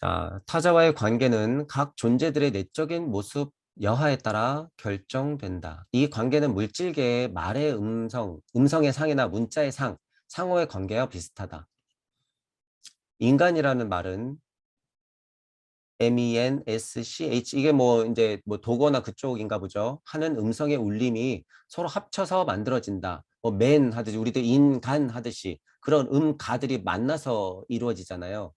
자, 타자와의 관계는 각 존재들의 내적인 모습, 여하에 따라 결정된다. 이 관계는 물질계의 말의 음성의 상이나 문자의 상, 상호의 관계와 비슷하다. 인간이라는 말은 MENSCH 이게 뭐 이제 뭐 독어나 그쪽인가 보죠. 하는 음성의 울림이 서로 합쳐서 만들어진다. 뭐 맨 하듯이 우리들 인간 하듯이 그런 음가들이 만나서 이루어지잖아요.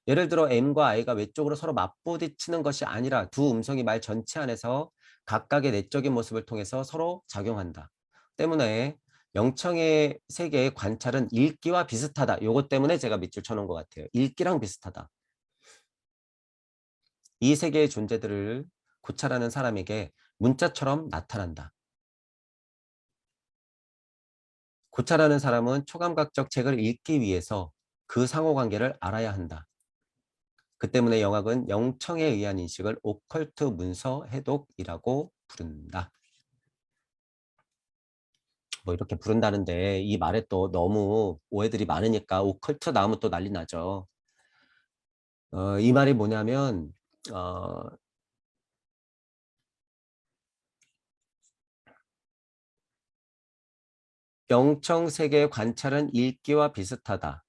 예를 들어 M과 I가 외적으로 서로 맞부딪히는 것이 아니라 두 음성이 말 전체 안에서 각각의 내적인 모습을 통해서 서로 작용한다. 때문에 영청의 세계의 관찰은 읽기와 비슷하다. 요것 때문에 제가 밑줄 쳐놓은 것 같아요. 읽기랑 비슷하다. 이 세계의 존재들을 고찰하는 사람에게 문자처럼 나타난다. 고찰하는 사람은 초감각적 책을 읽기 위해서 그 상호관계를 알아야 한다. 그 때문에 영학은 영청에 의한 인식을 오컬트 문서 해독이라고 부른다. 뭐 이렇게 부른다는데 이 말에 또 너무 오해들이 많으니까 오컬트 나오면 또 난리 나죠. 이 말이 뭐냐면 영청 세계의 관찰은 읽기와 비슷하다.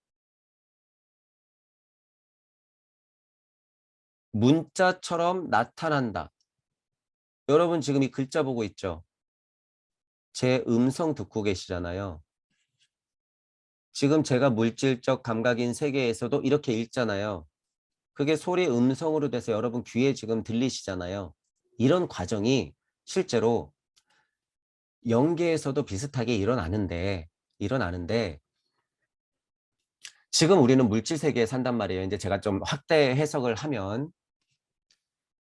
문자처럼 나타난다. 여러분 지금 이 글자 보고 있죠? 제 음성 듣고 계시잖아요. 지금 제가 물질적 감각인 세계에서도 이렇게 읽잖아요. 그게 소리 음성으로 돼서 여러분 귀에 지금 들리시잖아요. 이런 과정이 실제로 영계에서도 비슷하게 일어나는데 지금 우리는 물질 세계에 산단 말이에요. 이제 제가 좀 확대 해석을 하면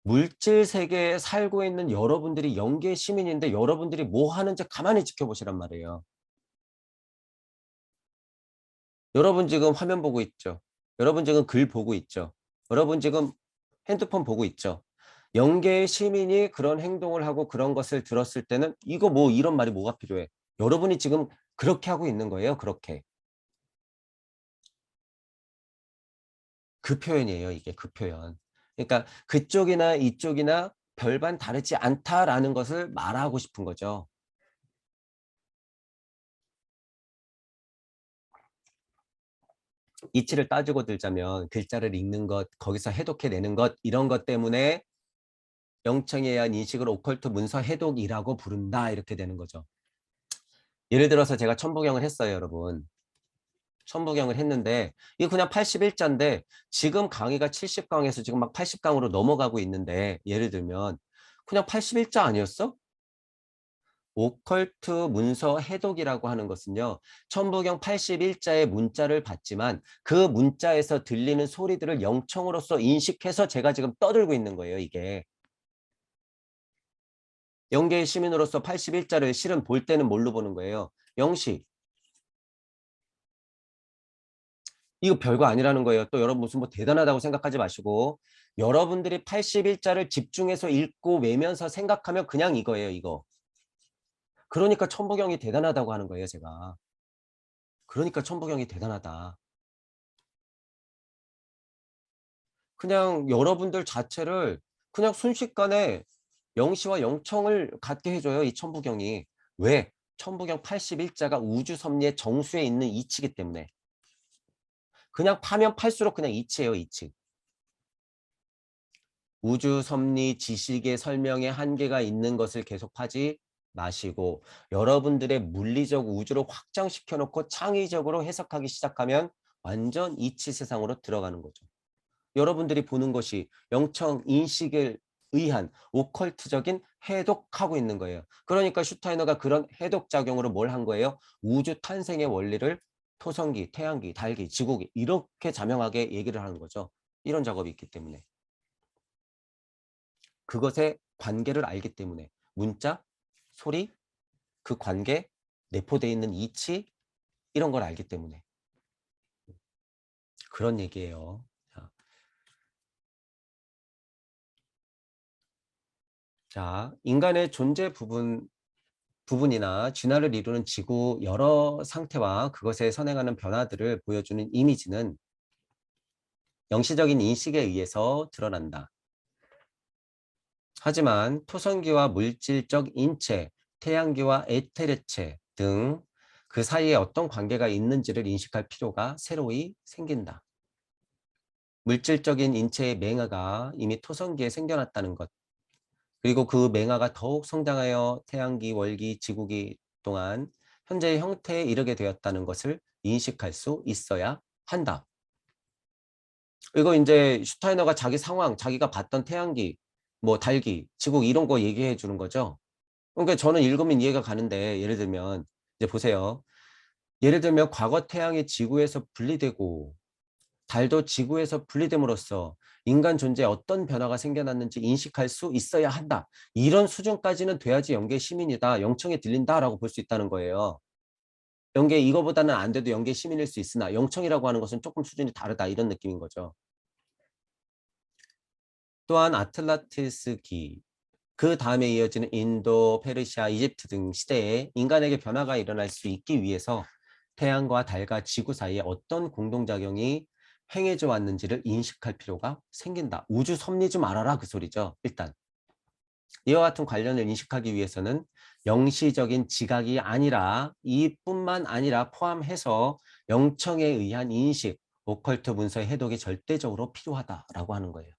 물질 세계에 살고 있는 여러분들이 영계 시민인데 여러분들이 뭐 하는지 가만히 지켜보시란 말이에요. 여러분 지금 화면 보고 있죠. 여러분 지금 글 보고 있죠. 여러분 지금 핸드폰 보고 있죠. 영계의 시민이 그런 행동을 하고 그런 것을 들었을 때는 이거 뭐 이런 말이 뭐가 필요해. 여러분이 지금 그렇게 하고 있는 거예요. 그렇게. 그 표현이에요. 이게 그 표현. 그러니까 그쪽이나 이쪽이나 별반 다르지 않다라는 것을 말하고 싶은 거죠. 이치를 따지고 들자면 글자를 읽는 것, 거기서 해독해내는 것 이런 것 때문에 영청에 의한 인식을 오컬트 문서 해독이라고 부른다 이렇게 되는 거죠. 예를 들어서 제가 천부경을 했어요, 여러분. 천부경을 했는데 이거 그냥 81자인데 지금 강의가 70강에서 지금 막 80강으로 넘어가고 있는데 예를 들면 그냥 81자 아니었어? 오컬트 문서 해독이라고 하는 것은요. 천부경 81자의 문자를 받지만 그 문자에서 들리는 소리들을 영청으로서 인식해서 제가 지금 떠들고 있는 거예요. 이게. 영계의 시민으로서 81자를 실은 볼 때는 뭘로 보는 거예요? 영시. 이거 별거 아니라는 거예요. 또 여러분 무슨 뭐 대단하다고 생각하지 마시고 여러분들이 81자를 집중해서 읽고 외면서 생각하면 그냥 이거예요. 이거. 그러니까 천부경이 대단하다고 하는 거예요. 제가. 그러니까 천부경이 대단하다. 그냥 여러분들 자체를 그냥 순식간에 영시와 영청을 갖게 해줘요. 이 천부경이. 왜? 천부경 81자가 우주 섭리의 정수에 있는 이치이기 때문에. 그냥 파면 팔수록 그냥 이치예요. 이치. 우주 섭리 지식의 설명에 한계가 있는 것을 계속 하지 마시고 여러분들의 물리적 우주를 확장시켜 놓고 창의적으로 해석하기 시작하면 완전 이치 세상으로 들어가는 거죠. 여러분들이 보는 것이 영청 인식에 의한 오컬트적인 해독하고 있는 거예요. 그러니까 슈타이너가 그런 해독 작용으로 뭘 한 거예요? 우주 탄생의 원리를 토성기, 태양기, 달기, 지구기 이렇게 자명하게 얘기를 하는 거죠. 이런 작업이 있기 때문에. 그것의 관계를 알기 때문에 문자, 소리, 그 관계, 내포되어 있는 이치 이런 걸 알기 때문에 그런 얘기예요. 자, 인간의 존재 부분이나 진화를 이루는 지구 여러 상태와 그것에 선행하는 변화들을 보여주는 이미지는 영시적인 인식에 의해서 드러난다. 하지만 토성기와 물질적 인체, 태양계와 에테르체 등 그 사이에 어떤 관계가 있는지를 인식할 필요가 새로이 생긴다. 물질적인 인체의 맹아가 이미 토성기에 생겨났다는 것, 그리고 그 맹아가 더욱 성장하여 태양기, 월기, 지구기 동안 현재의 형태에 이르게 되었다는 것을 인식할 수 있어야 한다. 이거 이제 슈타이너가 자기 상황, 자기가 봤던 태양기, 뭐 달기, 지구 이런 거 얘기해 주는 거죠. 그러니까 저는 읽으면 이해가 가는데 예를 들면 이제 보세요. 예를 들면 과거 태양이 지구에서 분리되고 달도 지구에서 분리됨으로써 인간 존재에 어떤 변화가 생겨났는지 인식할 수 있어야 한다. 이런 수준까지는 돼야지 영계 시민이다. 영청에 들린다라고 볼 수 있다는 거예요. 영계 이거보다는 안 돼도 영계 시민일 수 있으나 영청이라고 하는 것은 조금 수준이 다르다. 이런 느낌인 거죠. 또한 아틀란티스기, 그 다음에 이어지는 인도, 페르시아, 이집트 등 시대에 인간에게 변화가 일어날 수 있기 위해서 태양과 달과 지구 사이에 어떤 공동작용이 행해져 왔는지를 인식할 필요가 생긴다. 우주 섭리 좀 알아라 그 소리죠. 일단 이와 같은 관련을 인식하기 위해서는 영시적인 지각이 아니라 이뿐만 아니라 포함해서 영청에 의한 인식, 오컬트 문서의 해독이 절대적으로 필요하다라고 하는 거예요.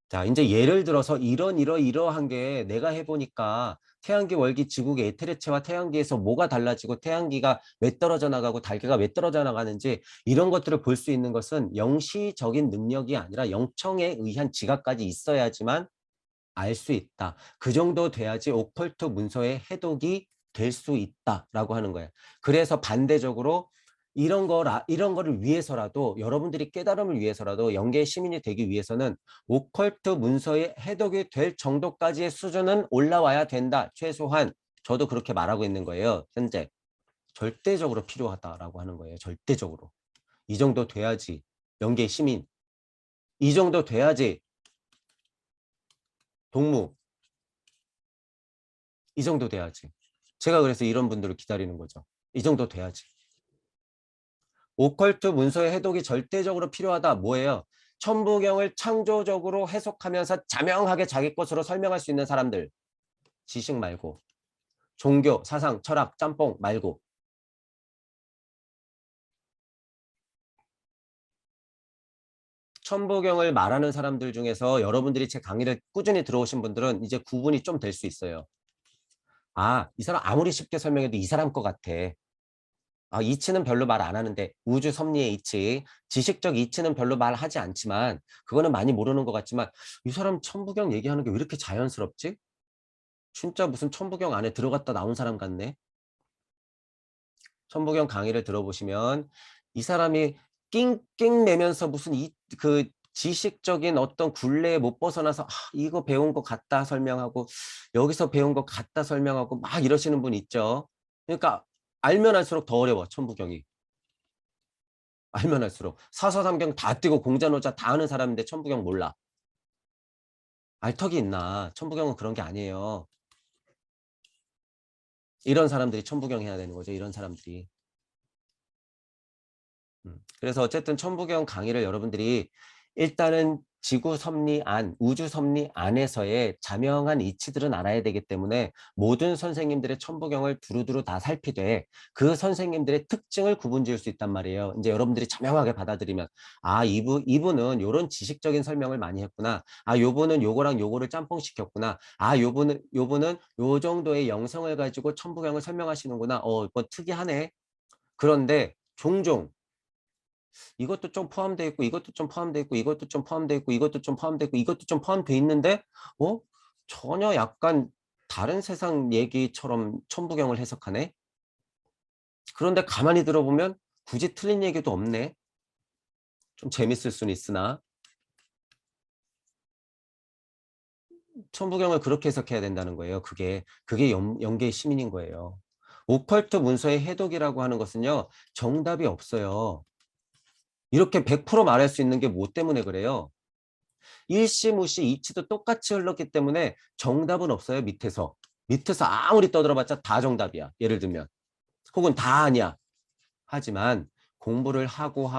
자, 이제 예를 들어서 이러한 게 내가 해보니까 태양계, 월기, 지구계, 에테르체와 태양계에서 뭐가 달라지고 태양기가 왜 떨어져 나가고 달계가 왜 떨어져 나가는지 이런 것들을 볼 수 있는 것은 영시적인 능력이 아니라 영청에 의한 지각까지 있어야지만 알 수 있다. 그 정도 돼야지 오컬트 문서의 해독이 될 수 있다라고 하는 거예요. 그래서 반대적으로 이런 거를 위해서라도 여러분들이 깨달음을 위해서라도 영계 시민이 되기 위해서는 오컬트 문서의 해독이 될 정도까지의 수준은 올라와야 된다. 최소한 저도 그렇게 말하고 있는 거예요. 현재 절대적으로 필요하다라고 하는 거예요. 절대적으로. 이 정도 돼야지 영계 시민. 이 정도 돼야지 동무. 이 정도 돼야지. 제가 그래서 이런 분들을 기다리는 거죠. 이 정도 돼야지. 오컬트 문서의 해독이 절대적으로 필요하다. 뭐예요? 천부경을 창조적으로 해석하면서 자명하게 자기 것으로 설명할 수 있는 사람들. 지식 말고. 종교, 사상, 철학, 짬뽕 말고. 천부경을 말하는 사람들 중에서 여러분들이 제 강의를 꾸준히 들어오신 분들은 이제 구분이 좀 될 수 있어요. 아, 이 사람 아무리 쉽게 설명해도 이 사람 것 같아. 아, 이치는 별로 말 안 하는데 우주 섭리의 이치, 지식적 이치는 별로 말하지 않지만 그거는 많이 모르는 것 같지만 이 사람 천부경 얘기하는 게 왜 이렇게 자연스럽지? 진짜 무슨 천부경 안에 들어갔다 나온 사람 같네. 천부경 강의를 들어보시면 이 사람이 낑낑내면서 무슨 그 지식적인 어떤 굴레에 못 벗어나서 이거 배운 거 같다 설명하고 여기서 배운 거 같다 설명하고 막 이러시는 분 있죠. 그러니까 알면 알수록 더 어려워 천부경이. 알면 할수록 사서삼경 다 띄고 공자노자 다 아는 사람인데 천부경 몰라. 알턱이 있나. 천부경은 그런 게 아니에요. 이런 사람들이 천부경 해야 되는 거죠. 이런 사람들이. 그래서 어쨌든 천부경 강의를 여러분들이 일단은 지구 섭리 안, 우주 섭리 안에서의 자명한 이치들은 알아야 되기 때문에 모든 선생님들의 천부경을 두루두루 다 살피되 그 선생님들의 특징을 구분 지을 수 있단 말이에요. 이제 여러분들이 자명하게 받아들이면 아, 이분은 요런 지식적인 설명을 많이 했구나. 아, 요분은 요거랑 요거를 짬뽕시켰구나. 아, 요분은 요 정도의 영성을 가지고 천부경을 설명하시는구나. 뭐 특이하네. 그런데 종종 이것도 좀 포함되어 있고 이것도 좀 포함되어 있고 이것도 좀 포함되어 있고 이것도 좀 포함되어 있고 이것도 좀 포함되어 있는데 전혀 약간 다른 세상 얘기처럼 천부경을 해석하네. 그런데 가만히 들어보면 굳이 틀린 얘기도 없네. 좀 재밌을 수는 있으나 천부경을 그렇게 해석해야 된다는 거예요. 그게 영계의 시민인 거예요. 오컬트 문서의 해독이라고 하는 것은요. 정답이 없어요. 이렇게 100% 말할 수 있는 게 뭐 때문에 그래요? 일시무시 이치도 똑같이 흘렀기 때문에 정답은 없어요. 밑에서 아무리 떠들어봤자 다 정답이야. 예를 들면 혹은 다 아니야. 하지만 공부를 하고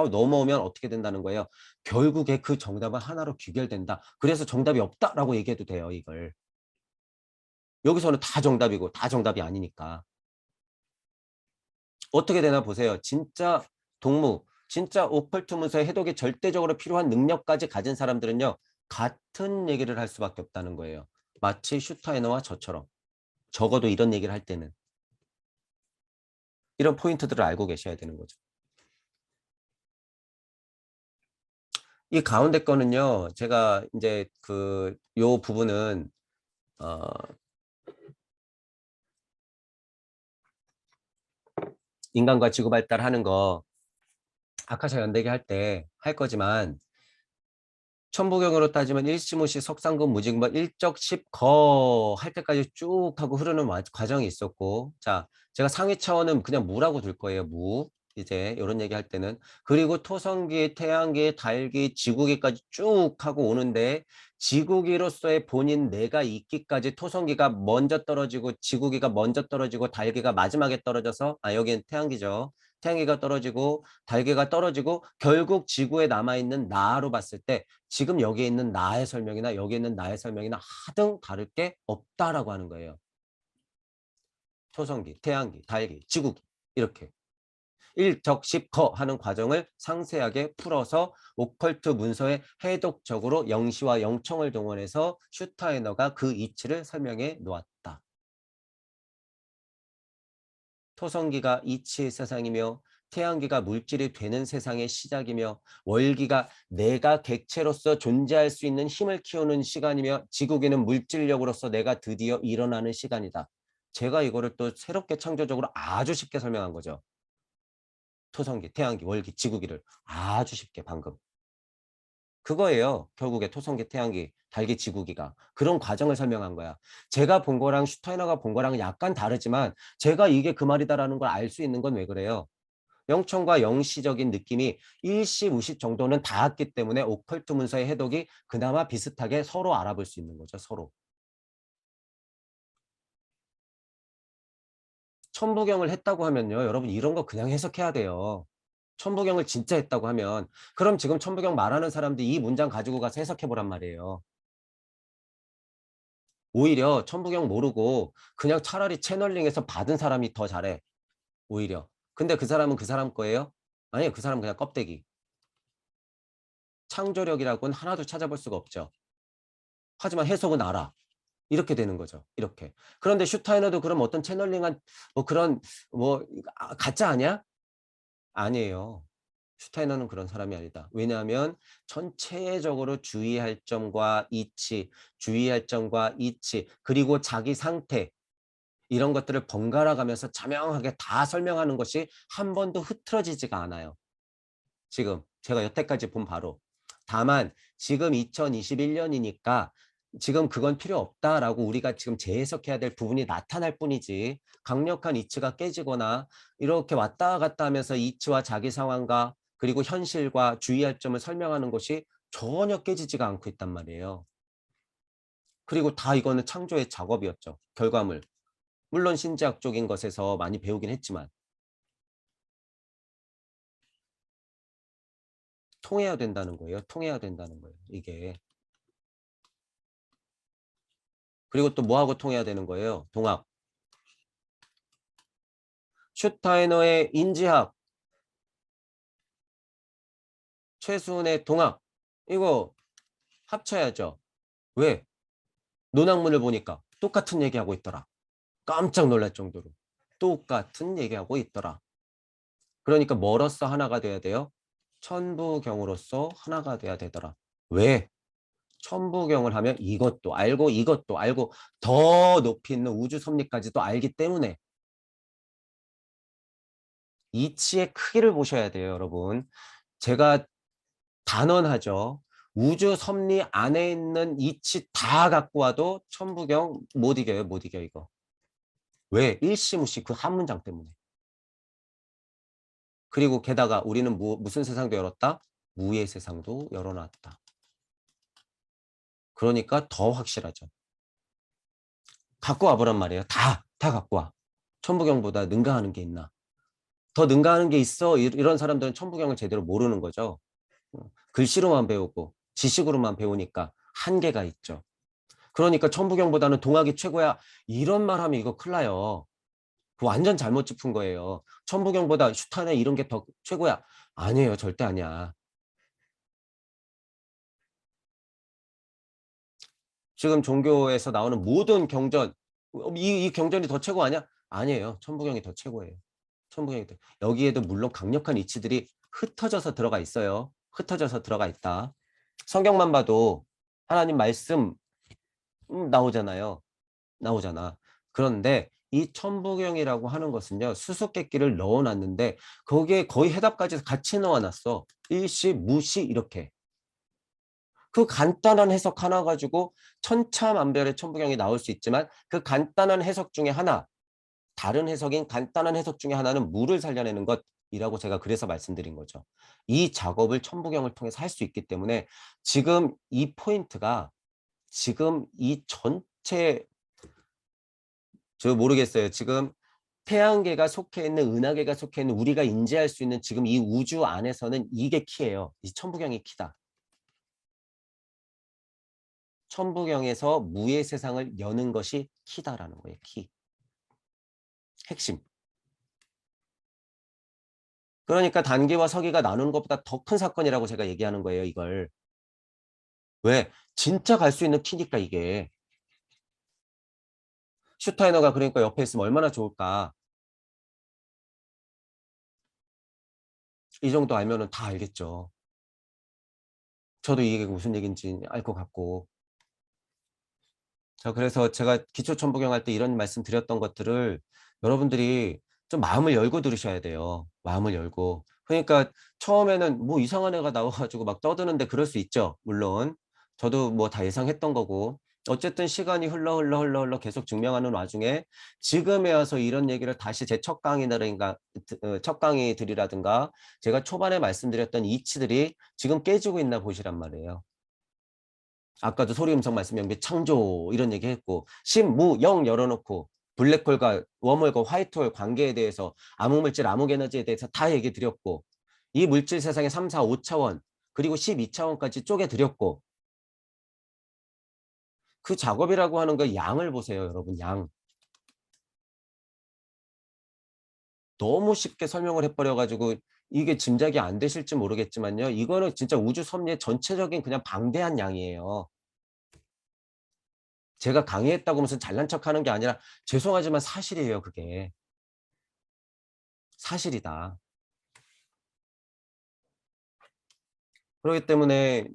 넘어오면 어떻게 된다는 거예요? 결국에 그 정답은 하나로 귀결된다. 그래서 정답이 없다라고 얘기해도 돼요, 이걸. 여기서는 다 정답이고 다 정답이 아니니까. 어떻게 되나 보세요. 진짜 동무, 진짜 오컬트 문서의 해독이 절대적으로 필요한 능력까지 가진 사람들은요. 같은 얘기를 할 수밖에 없다는 거예요. 마치 슈타이너와 저처럼. 적어도 이런 얘기를 할 때는. 이런 포인트들을 알고 계셔야 되는 거죠. 이 가운데 거는요. 제가 이제 요 부분은 인간과 지구 발달하는 거 아카샤 연대기 할 때 할 거지만 천부경으로 따지면 일시무시 석상금 무직번 일적십거 할 때까지 쭉 하고 흐르는 과정이 있었고 자 제가 상위 차원은 그냥 무라고 둘 거예요. 무 이제 이런 얘기 할 때는 그리고 토성기, 태양기, 달기, 지구기까지 쭉 하고 오는데 지구기로서의 본인 내가 있기까지 토성기가 먼저 떨어지고 지구기가 먼저 떨어지고 달기가 마지막에 떨어져서 여기는 태양기죠. 태양기가 떨어지고 달기가 떨어지고 결국 지구에 남아있는 나로 봤을 때 지금 여기에 있는 나의 설명이나 여기에 있는 나의 설명이나 하등 다를 게 없다라고 하는 거예요. 토성기, 태양기, 달기, 지구기 이렇게 일적십거 하는 과정을 상세하게 풀어서 오컬트 문서의 해독적으로 영시와 영청을 동원해서 슈타이너가 그 이치를 설명해 놓았다. 토성기가 이치의 세상이며 태양기가 물질이 되는 세상의 시작이며 월기가 내가 객체로서 존재할 수 있는 힘을 키우는 시간이며 지구기는 물질력으로서 내가 드디어 일어나는 시간이다. 제가 이거를 또 새롭게 창조적으로 아주 쉽게 설명한 거죠. 토성기, 태양기, 월기, 지구기를 아주 쉽게 방금. 그거예요. 결국에 토성기, 태양기, 달기, 지구기가. 그런 과정을 설명한 거야. 제가 본 거랑 슈타이너가 본 거랑은 약간 다르지만 제가 이게 그 말이다라는 걸 알 수 있는 건 왜 그래요? 영청과 영시적인 느낌이 일시, 무시 정도는 닿았기 때문에 오컬트 문서의 해독이 그나마 비슷하게 서로 알아볼 수 있는 거죠. 서로. 천부경을 했다고 하면요. 여러분 이런 거 그냥 해석해야 돼요. 천부경을 진짜 했다고 하면 그럼 지금 천부경 말하는 사람들이 이 문장 가지고 가서 해석해 보란 말이에요. 오히려 천부경 모르고 그냥 차라리 채널링해서 받은 사람이 더 잘해. 오히려. 근데 그 사람은 그 사람 거예요? 아니요. 그 사람은 그냥 껍데기. 창조력이라고는 하나도 찾아볼 수가 없죠. 하지만 해석은 알아. 이렇게 되는 거죠. 이렇게. 그런데 슈타이너도 그럼 어떤 채널링한 그런 가짜 아니야? 아니에요. 슈타이너는 그런 사람이 아니다. 왜냐하면 전체적으로 주의할 점과 이치, 주의할 점과 이치, 그리고 자기 상태 이런 것들을 번갈아 가면서 자명하게 다 설명하는 것이 한 번도 흐트러지지가 않아요. 지금 제가 여태까지 본 바로. 다만 지금 2021년이니까 지금 그건 필요 없다라고 우리가 지금 재해석해야 될 부분이 나타날 뿐이지 강력한 이치가 깨지거나 이렇게 왔다 갔다 하면서 이치와 자기 상황과 그리고 현실과 주의할 점을 설명하는 것이 전혀 깨지지가 않고 있단 말이에요. 그리고 다 이거는 창조의 작업이었죠. 결과물. 물론 신지학적인 것에서 많이 배우긴 했지만 통해야 된다는 거예요. 통해야 된다는 거예요. 이게. 그리고 또 뭐하고 통해야 되는 거예요? 동학. 슈타이너의 인지학, 최순의 동학. 이거 합쳐야죠. 왜? 논학문을 보니까 똑같은 얘기하고 있더라. 깜짝 놀랄 정도로. 똑같은 얘기하고 있더라. 그러니까 뭐로서 하나가 돼야 돼요? 천부경으로서 하나가 돼야 되더라. 왜? 천부경을 하면 이것도 알고 더 높이 있는 우주 섭리까지도 알기 때문에 이치의 크기를 보셔야 돼요, 여러분. 제가 단언하죠. 우주 섭리 안에 있는 이치 다 갖고 와도 천부경 못 이겨요. 못 이겨 이거. 왜? 일시무시 그 한 문장 때문에. 그리고 게다가 우리는 무슨 세상도 열었다? 무의 세상도 열어놨다. 그러니까 더 확실하죠. 갖고 와보란 말이에요. 다 갖고 와. 천부경보다 능가하는 게 있나? 더 능가하는 게 있어. 이런 사람들은 천부경을 제대로 모르는 거죠. 글씨로만 배우고 지식으로만 배우니까 한계가 있죠. 그러니까 천부경보다는 동학이 최고야. 이런 말 하면 이거 큰일 나요. 그 완전 잘못 짚은 거예요. 천부경보다 슈타나 이런 게 더 최고야. 아니에요. 절대 아니야. 지금 종교에서 나오는 모든 경전, 이 경전이 더 최고 아니야? 아니에요. 천부경이 더 최고예요. 천부경이 더. 여기에도 물론 강력한 이치들이 흩어져서 들어가 있어요. 흩어져서 들어가 있다. 성경만 봐도 하나님 말씀 나오잖아요. 나오잖아. 그런데 이 천부경이라고 하는 것은요. 수수께끼를 넣어 놨는데 거기에 거의 해답까지 같이 넣어 놨어. 일시, 무시 이렇게. 그 간단한 해석 하나 가지고 천차만별의 천부경이 나올 수 있지만 그 간단한 해석 중에 하나, 다른 해석인 간단한 해석 중에 하나는 물을 살려내는 것이라고 제가 그래서 말씀드린 거죠. 이 작업을 천부경을 통해서 할 수 있기 때문에 지금 이 포인트가 지금 이 전체 저 모르겠어요. 지금 태양계가 속해 있는 은하계가 속해 있는 우리가 인지할 수 있는 지금 이 우주 안에서는 이게 키예요. 이 천부경이 키다. 천부경에서 무의 세상을 여는 것이 키다라는 거예요. 키. 핵심. 그러니까 단기와 서기가 나누는 것보다 더 큰 사건이라고 제가 얘기하는 거예요. 이걸. 왜? 진짜 갈 수 있는 키니까 이게. 슈타이너가 그러니까 옆에 있으면 얼마나 좋을까. 이 정도 알면은 다 알겠죠. 저도 이게 무슨 얘기인지 알 것 같고. 자, 그래서 제가 기초 천부경 할 때 이런 말씀 드렸던 것들을 여러분들이 좀 마음을 열고 들으셔야 돼요. 마음을 열고. 그러니까 처음에는 뭐 이상한 애가 나와 가지고 막 떠드는데 그럴 수 있죠. 물론. 저도 뭐 다 예상했던 거고. 어쨌든 시간이 흘러 계속 증명하는 와중에 지금에 와서 이런 얘기를 다시 제 첫 강의라든가 첫 강의들이라든가 제가 초반에 말씀드렸던 이치들이 지금 깨지고 있나 보시란 말이에요. 아까도 소리음성 말씀 연비 창조 이런 얘기했고 심무영 열어놓고 블랙홀과 웜홀과 화이트홀 관계에 대해서 암흑물질 암흑에너지에 대해서 다 얘기 드렸고 이 물질 세상의 3, 4, 5차원 그리고 12차원까지 쪼개 드렸고 그 작업이라고 하는 거 양을 보세요 여러분 양 너무 쉽게 설명을 해버려 가지고 이게 짐작이 안 되실지 모르겠지만요 이거는 진짜 우주 섭리의 전체적인 그냥 방대한 양이에요. 제가 강의했다고 무슨 잘난 척하는 게 아니라 죄송하지만 사실이에요 그게. 사실이다. 그렇기 때문에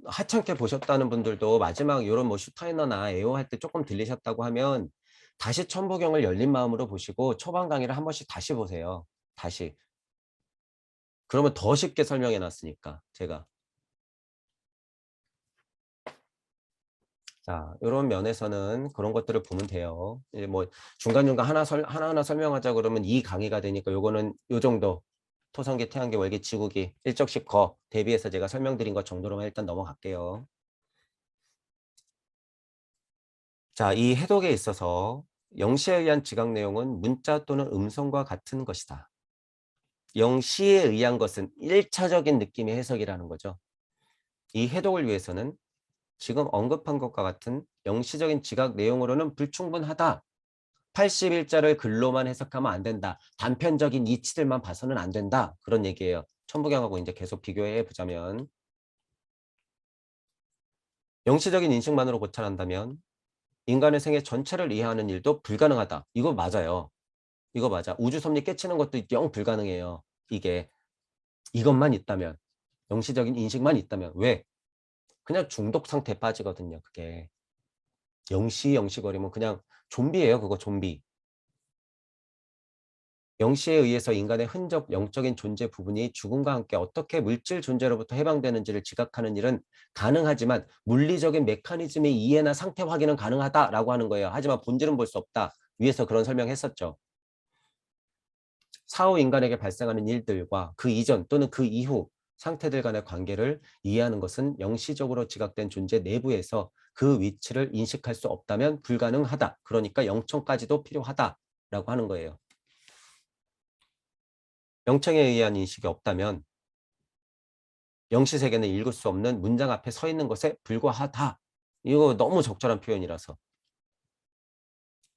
하찮게 보셨다는 분들도 마지막 요런 뭐 슈타이너나 에오 할 때 조금 들리셨다고 하면 다시 천부경을 열린 마음으로 보시고 초반 강의를 한 번씩 다시 보세요. 다시. 그러면 더 쉽게 설명해 놨으니까 제가. 자, 요런 면에서는 그런 것들을 보면 돼요. 이제 뭐 중간중간 하나하나 설명하자 그러면 이 강의가 되니까 요거는 요 정도 토성기, 태양계, 월기, 지구기, 일적씩 거 대비해서 제가 설명드린 것 정도로만 일단 넘어갈게요. 자, 이 해독에 있어서 영시에 의한 지각 내용은 문자 또는 음성과 같은 것이다. 영시에 의한 것은 1차적인 느낌의 해석이라는 거죠. 이 해독을 위해서는 지금 언급한 것과 같은 영시적인 지각 내용으로는 불충분하다. 81자를 글로만 해석하면 안 된다. 단편적인 이치들만 봐서는 안 된다. 그런 얘기예요. 천부경하고 이제 계속 비교해 보자면 영시적인 인식만으로 고찰한다면 인간의 생애 전체를 이해하는 일도 불가능하다. 이거 맞아요. 이거 맞아. 우주 섭리 깨치는 것도 영 불가능해요. 이게 이것만 있다면 영시적인 인식만 있다면 왜? 그냥 중독 상태에 빠지거든요. 그게 영시거리면 그냥 좀비예요. 그거 좀비. 영시에 의해서 인간의 흔적, 영적인 존재 부분이 죽음과 함께 어떻게 물질 존재로부터 해방되는지를 지각하는 일은 가능하지만 물리적인 메커니즘의 이해나 상태 확인은 가능하다라고 하는 거예요. 하지만 본질은 볼 수 없다. 위에서 그런 설명했었죠. 사후 인간에게 발생하는 일들과 그 이전 또는 그 이후 상태들 간의 관계를 이해하는 것은 영시적으로 지각된 존재 내부에서 그 위치를 인식할 수 없다면 불가능하다. 그러니까 영청까지도 필요하다라고 하는 거예요. 영청에 의한 인식이 없다면 영시세계는 읽을 수 없는 문장 앞에 서 있는 것에 불과하다. 이거 너무 적절한 표현이라서.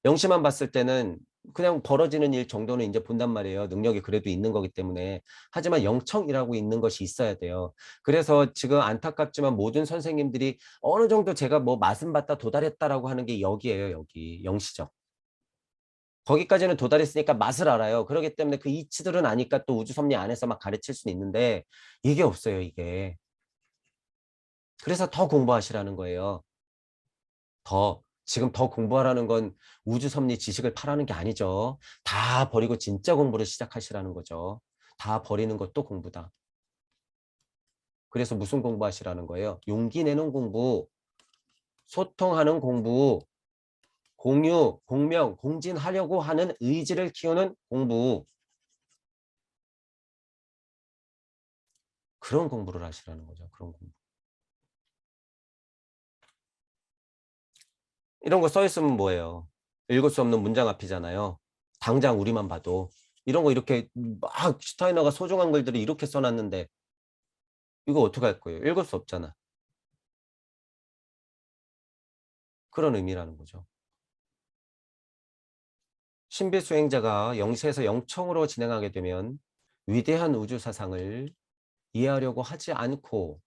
영시만 봤을 때는 그냥 벌어지는 일 정도는 이제 본단 말이에요. 능력이 그래도 있는 거기 때문에. 하지만 영청이라고 있는 것이 있어야 돼요. 그래서 지금 안타깝지만 모든 선생님들이 어느 정도 제가 뭐 맛은 봤다 도달했다라고 하는 게 여기예요. 여기 영시적. 거기까지는 도달했으니까 맛을 알아요. 그렇기 때문에 그 이치들은 아니까 또 우주섭리 안에서 막 가르칠 수는 있는데 이게 없어요. 이게. 그래서 더 공부하시라는 거예요. 더. 지금 더 공부하라는 건 우주섭리 지식을 파라는 게 아니죠. 다 버리고 진짜 공부를 시작하시라는 거죠. 다 버리는 것도 공부다. 그래서 무슨 공부하시라는 거예요? 용기 내는 공부, 소통하는 공부, 공유, 공명, 공진하려고 하는 의지를 키우는 공부. 그런 공부를 하시라는 거죠. 그런 공부. 이런 거 써 있으면 뭐예요? 읽을 수 없는 문장 앞이잖아요. 당장 우리만 봐도. 이런 거 이렇게 막 슈타이너가 소중한 글들을 이렇게 써놨는데 이거 어떡할 거예요? 읽을 수 없잖아. 그런 의미라는 거죠. 신비수행자가 영시에서 영청으로 진행하게 되면 위대한 우주 사상을 이해하려고 하지 않고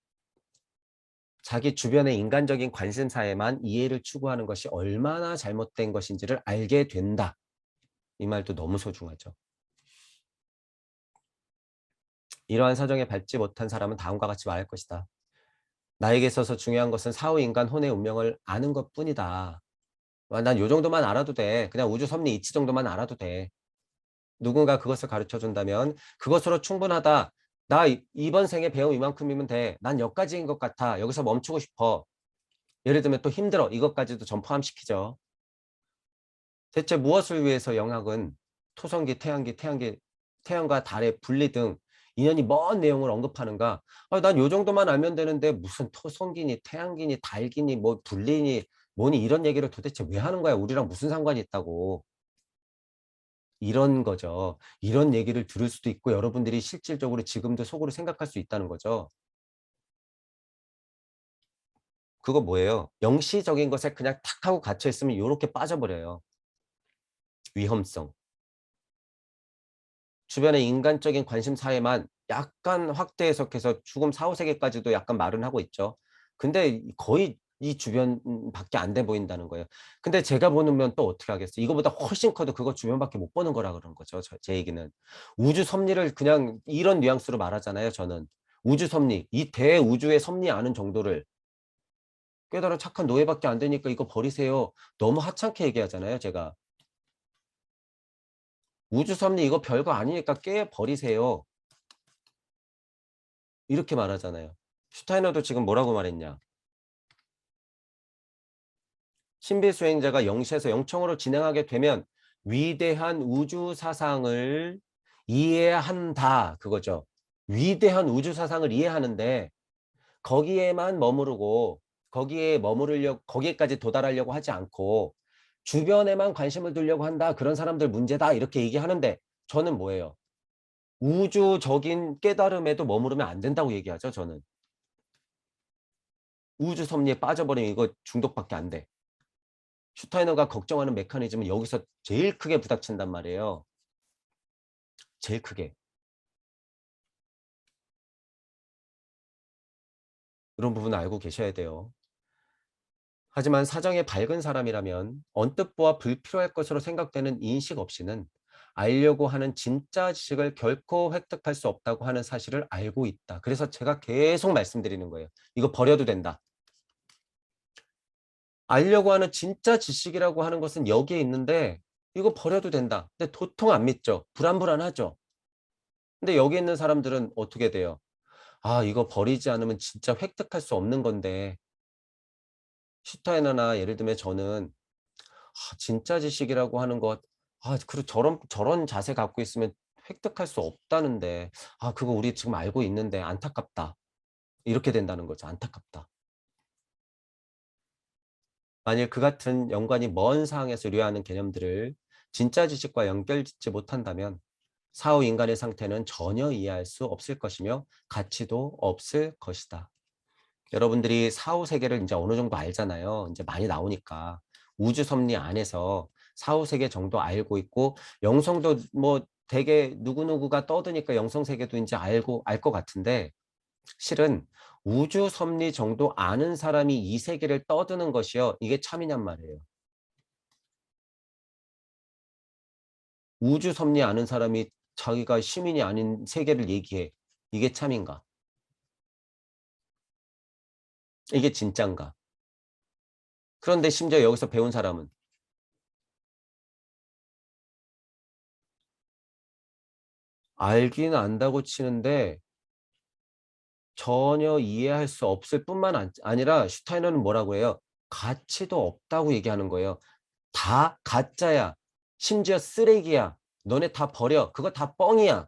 자기 주변의 인간적인 관심사에만 이해를 추구하는 것이 얼마나 잘못된 것인지를 알게 된다. 이 말도 너무 소중하죠. 이러한 사정에 밟지 못한 사람은 다음과 같이 말할 것이다. 나에게 있어서 중요한 것은 사후인간 혼의 운명을 아는 것뿐이다. 난 요 정도만 알아도 돼. 그냥 우주 섭리 이치 정도만 알아도 돼. 누군가 그것을 가르쳐 준다면 그것으로 충분하다. 나 이번 생에 배움 이만큼이면 돼. 난 여기까지인 것 같아. 여기서 멈추고 싶어. 예를 들면 또 힘들어. 이것까지도 전 포함시키죠. 대체 무엇을 위해서 영학은 토성기, 태양기, 태양과 달의 분리 등 인연이 먼 내용을 언급하는가? 난 요 정도만 알면 되는데 무슨 토성기니 태양기니 달기니 뭐 분리니 뭐니 이런 얘기를 도대체 왜 하는 거야? 우리랑 무슨 상관이 있다고. 이런 거죠. 이런 얘기를 들을 수도 있고 여러분들이 실질적으로 지금도 속으로 생각할 수 있다는 거죠. 그거 뭐예요? 영시적인 것에 그냥 탁 하고 갇혀 있으면 요렇게 빠져버려요. 위험성. 주변의 인간적인 관심사에만 약간 확대 해석해서 죽음 사후 세계까지도 약간 말은 하고 있죠. 근데 거의 이 주변 밖에 안 돼 보인다는 거예요. 근데 제가 보면 또 어떻게 하겠어요? 이거보다 훨씬 커도 그거 주변밖에 못 보는 거라 그런 거죠. 제 얘기는. 우주 섭리를 그냥 이런 뉘앙스로 말하잖아요. 저는. 우주 섭리, 이 대우주의 섭리 아는 정도를 깨달아 착한 노예밖에 안 되니까 이거 버리세요. 너무 하찮게 얘기하잖아요. 제가. 우주 섭리 이거 별거 아니니까 깨 버리세요. 이렇게 말하잖아요. 슈타이너도 지금 뭐라고 말했냐. 신비수행자가 영시에서 영청으로 진행하게 되면 위대한 우주 사상을 이해한다. 그거죠. 위대한 우주 사상을 이해하는데 거기에만 머무르고 거기에까지 도달하려고 하지 않고 주변에만 관심을 두려고 한다. 그런 사람들 문제다. 이렇게 얘기하는데 저는 뭐예요? 우주적인 깨달음에도 머무르면 안 된다고 얘기하죠. 저는. 우주 섭리에 빠져버리면 이거 중독밖에 안 돼. 슈타이너가 걱정하는 메커니즘은 여기서 제일 크게 부닥친단 말이에요. 제일 크게. 이런 부분을 알고 계셔야 돼요. 하지만 사정이 밝은 사람이라면 언뜻 보아 불필요할 것으로 생각되는 인식 없이는 알려고 하는 진짜 지식을 결코 획득할 수 없다고 하는 사실을 알고 있다. 그래서 제가 계속 말씀드리는 거예요. 이거 버려도 된다. 알려고 하는 진짜 지식이라고 하는 것은 여기에 있는데 이거 버려도 된다. 근데 도통 안 믿죠. 불안불안하죠. 근데 여기 있는 사람들은 어떻게 돼요? 아, 이거 버리지 않으면 진짜 획득할 수 없는 건데 슈타이너나 예를 들면 저는 진짜 지식이라고 하는 것, 그리고 저런 자세 갖고 있으면 획득할 수 없다는데, 그거 우리 지금 알고 있는데 안타깝다. 이렇게 된다는 거죠. 안타깝다. 만일 그 같은 연관이 먼 사항에서 유래하는 개념들을 진짜 지식과 연결짓지 못한다면 사후 인간의 상태는 전혀 이해할 수 없을 것이며 가치도 없을 것이다. 여러분들이 사후 세계를 이제 어느 정도 알잖아요. 이제 많이 나오니까. 우주 섭리 안에서 사후 세계 정도 알고 있고 영성도 뭐 되게 누구누구가 떠드니까 영성 세계도 이제 알고 알 것 같은데 실은 우주 섭리 정도 아는 사람이 이 세계를 떠드는 것이요. 이게 참이냔 말이에요. 우주 섭리 아는 사람이 자기가 시민이 아닌 세계를 얘기해. 이게 참인가? 이게 진짠가? 그런데 심지어 여기서 배운 사람은 알긴 안다고 치는데 전혀 이해할 수 없을 뿐만 아니라 슈타이너는 뭐라고 해요? 가치도 없다고 얘기하는 거예요. 다 가짜야. 심지어 쓰레기야. 너네 다 버려. 그거 다 뻥이야.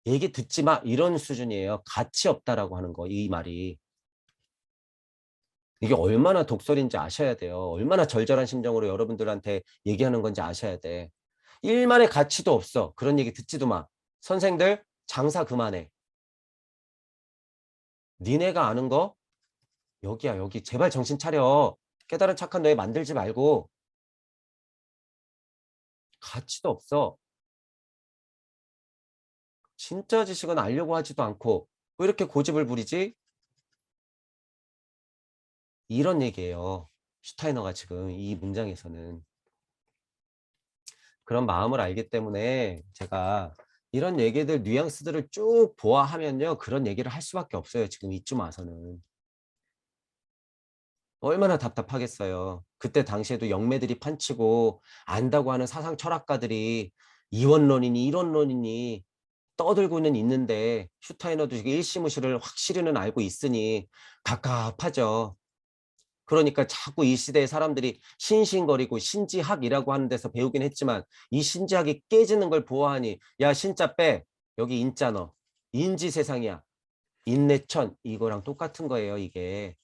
얘기 듣지 마. 이런 수준이에요. 가치 없다라고 하는 거, 이 말이. 이게 얼마나 독설인지 아셔야 돼요. 얼마나 절절한 심정으로 여러분들한테 얘기하는 건지 아셔야 돼. 일말의 가치도 없어. 그런 얘기 듣지도 마. 선생들, 장사 그만해. 니네가 아는 거 여기야, 여기. 제발 정신 차려. 깨달은 착한 너희 만들지 말고. 가치도 없어. 진짜 지식은 알려고 하지도 않고 왜 이렇게 고집을 부리지? 이런 얘기예요. 슈타이너가 지금 이 문장에서는. 그런 마음을 알기 때문에 제가 이런 얘기들 뉘앙스들을 쭉 보아하면요. 그런 얘기를 할 수밖에 없어요. 지금 이쯤 와서는. 얼마나 답답하겠어요. 그때 당시에도 영매들이 판치고 안다고 하는 사상 철학가들이 이원론이니 이론론이니 떠들고는 있는데 슈타이너도 일시무시를 확실히는 알고 있으니 갑갑하죠. 그러니까 자꾸 이 시대의 사람들이 신신거리고 신지학이라고 하는 데서 배우긴 했지만 이 신지학이 깨지는 걸 보아하니 야 신자 빼. 여기 인자 넣어. 인지 세상이야. 인내천 이거랑 똑같은 거예요 이게.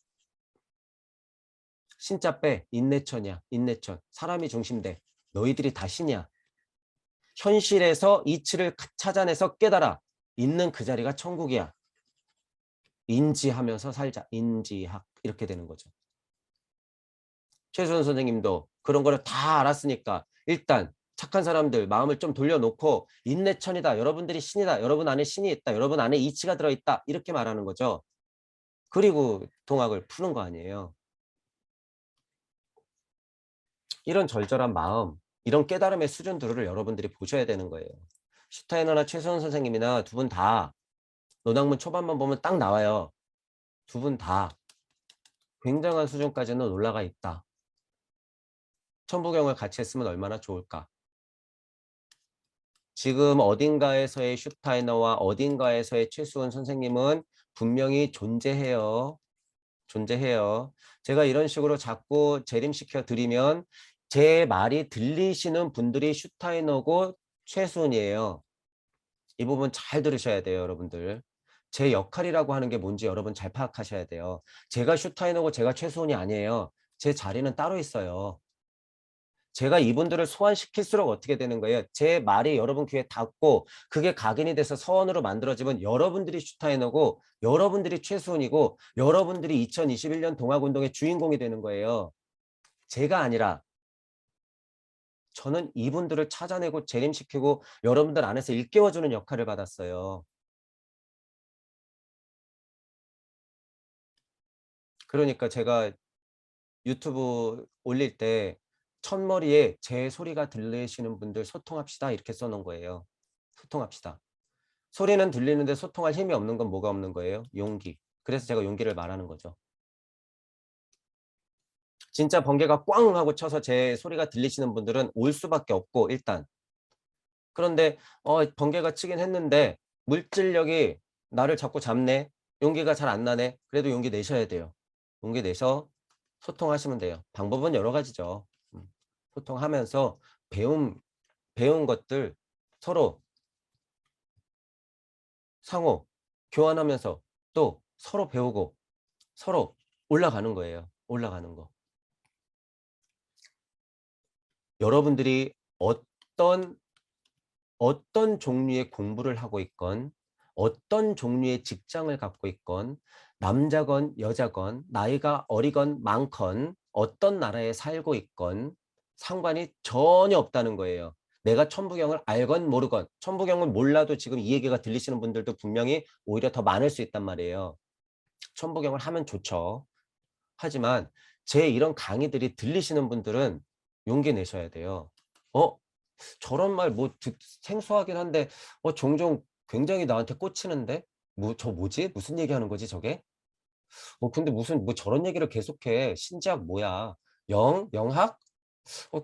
신자 빼. 인내천이야. 인내천. 사람이 중심돼. 너희들이 다 신이야. 현실에서 이치를 찾아내서 깨달아. 있는 그 자리가 천국이야. 인지하면서 살자. 인지학 이렇게 되는 거죠. 최수원 선생님도 그런 거를 다 알았으니까 일단 착한 사람들 마음을 좀 돌려놓고 인내천이다. 여러분들이 신이다. 여러분 안에 신이 있다. 여러분 안에 이치가 들어있다. 이렇게 말하는 거죠. 그리고 동학을 푸는 거 아니에요. 이런 절절한 마음, 이런 깨달음의 수준들을 여러분들이 보셔야 되는 거예요. 슈타이너나 최수원 선생님이나 두 분 다 논학문 초반만 보면 딱 나와요. 두 분 다 굉장한 수준까지는 올라가 있다. 천부경을 같이 했으면 얼마나 좋을까. 지금 어딘가에서의 슈타이너와 어딘가에서의 최수원 선생님은 분명히 존재해요. 존재해요. 제가 이런 식으로 자꾸 재림시켜 드리면 제 말이 들리시는 분들이 슈타이너고 최수원이에요. 이 부분 잘 들으셔야 돼요, 여러분들. 제 역할이라고 하는 게 뭔지 여러분 잘 파악하셔야 돼요. 제가 슈타이너고 제가 최수원이 아니에요. 제 자리는 따로 있어요. 제가 이분들을 소환시킬수록 어떻게 되는 거예요? 제 말이 여러분 귀에 닿고 그게 각인이 돼서 서원으로 만들어지면 여러분들이 슈타이너고 여러분들이 최수훈이고 여러분들이 2021년 동학운동의 주인공이 되는 거예요. 제가 아니라 저는 이분들을 찾아내고 재림시키고 여러분들 안에서 일깨워주는 역할을 받았어요. 그러니까 제가 유튜브 올릴 때 첫머리에 제 소리가 들리시는 분들 소통합시다 이렇게 써놓은 거예요. 소통합시다. 소리는 들리는데 소통할 힘이 없는 건 뭐가 없는 거예요? 용기. 그래서 제가 용기를 말하는 거죠. 진짜 번개가 꽝 하고 쳐서 제 소리가 들리시는 분들은 올 수밖에 없고 일단. 그런데 번개가 치긴 했는데 물질력이 나를 자꾸 잡네. 용기가 잘 안 나네. 그래도 용기 내셔야 돼요. 용기 내서 소통하시면 돼요. 방법은 여러 가지죠. 소통하면서 배운 것들 서로 상호 교환하면서 또 서로 배우고 서로 올라가는 거예요. 올라가는 거. 여러분들이 어떤 어떤 종류의 공부를 하고 있건 어떤 종류의 직장을 갖고 있건 남자건 여자건 나이가 어리건 많건 어떤 나라에 살고 있건 상관이 전혀 없다는 거예요. 내가 천부경을 알건 모르건 천부경을 몰라도 지금 이 얘기가 들리시는 분들도 분명히 오히려 더 많을 수 있단 말이에요. 천부경을 하면 좋죠. 하지만 제 이런 강의들이 들리시는 분들은 용기 내셔야 돼요. 어? 저런 말 뭐 생소하긴 한데 종종 굉장히 나한테 꽂히는데 저 뭐지? 무슨 얘기하는 거지 저게? 근데 무슨 뭐 저런 얘기를 계속해. 신지학 뭐야? 영학?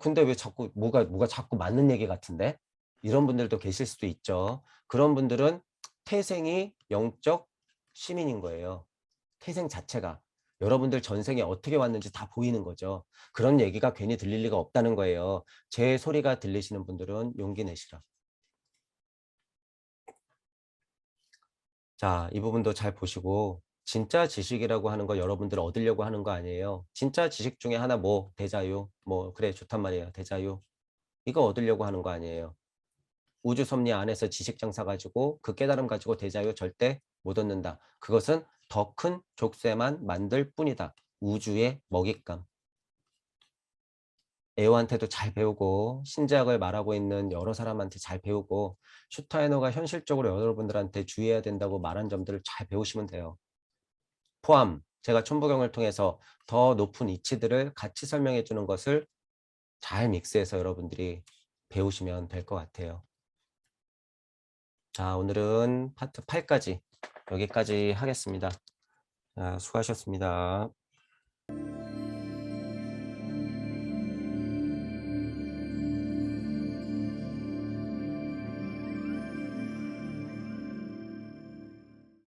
근데 왜 자꾸 뭐가 자꾸 맞는 얘기 같은데? 이런 분들도 계실 수도 있죠. 그런 분들은 태생이 영적 시민인 거예요. 태생 자체가. 여러분들 전생에 어떻게 왔는지 다 보이는 거죠. 그런 얘기가 괜히 들릴 리가 없다는 거예요. 제 소리가 들리시는 분들은 용기 내시라. 자, 이 부분도 잘 보시고 진짜 지식이라고 하는 거 여러분들 얻으려고 하는 거 아니에요. 진짜 지식 중에 하나 뭐 대자유 뭐 그래 좋단 말이에요. 대자유. 이거 얻으려고 하는 거 아니에요. 우주 섭리 안에서 지식 장사 가지고 그 깨달음 가지고 대자유 절대 못 얻는다. 그것은 더 큰 족쇄만 만들 뿐이다. 우주의 먹잇감. 에어한테도 잘 배우고 신지학을 말하고 있는 여러 사람한테 잘 배우고 슈타이너가 현실적으로 여러분들한테 주의해야 된다고 말한 점들을 잘 배우시면 돼요. 포함 제가 천부경을 통해서 더 높은 이치들을 같이 설명해 주는 것을 잘 믹스해서 여러분들이 배우시면 될 것 같아요. 자, 오늘은 파트 8까지 여기까지 하겠습니다. 자, 수고하셨습니다.